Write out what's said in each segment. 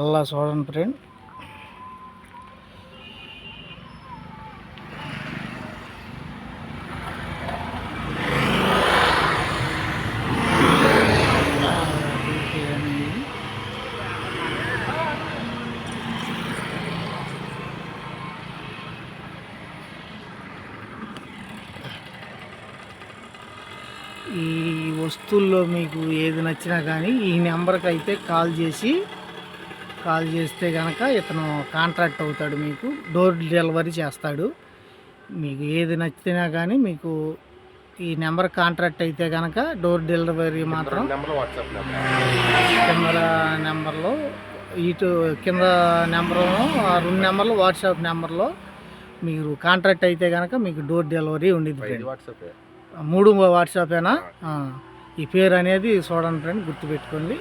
ఎలా చూడండి ఫ్రెండ్. ఈ వస్తువుల్లో మీకు ఏది నచ్చినా కానీ ఈ నెంబర్కి అయితే కాల్ చేస్తే కనుక ఇతను కాంట్రాక్ట్ అవుతాడు, మీకు డోర్ డెలివరీ చేస్తాడు. మీకు ఏది నచ్చినా కానీ మీకు ఈ నెంబర్ కాంట్రాక్ట్ అయితే కనుక డోర్ డెలివరీ మాత్రం కింద నెంబర్లో ఇటు కింద నెంబర్లో 2 నెంబర్లు వాట్సాప్ నెంబర్లో మీరు కాంట్రాక్ట్ అయితే కనుక మీకు డోర్ డెలివరీ ఉండిద్ది. 3 వాట్సాపేనా? ఈ పేరు అనేది చూడండి ఫ్రెండ్, గుర్తుపెట్టుకోండి.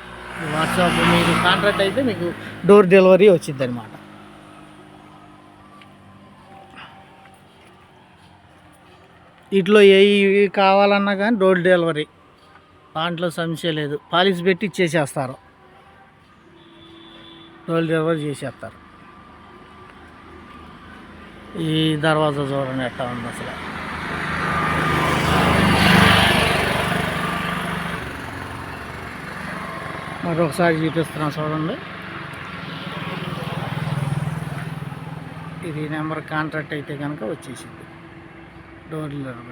వాట్సాప్ మీరు కాంట్రాక్ట్ అయితే మీకు డోర్ డెలివరీ వచ్చింది అనమాట. వీటిలో ఏవి కావాలన్నా కానీ డోర్ డెలివరీ, దాంట్లో సమస్య లేదు. పాలిష్ పెట్టి ఇచ్చేసేస్తారు, డోర్ డెలివరీ చేసేస్తారు. ఈ దర్వాజా చూడండి ఎట్లా ఉంది అసలు. మరొకసారి చూపిస్తున్నాను చూడండి. ఇది నెంబర్ కాంట్రాక్ట్ అయితే కనుక వచ్చేసింది డోర్ డెలివరీ.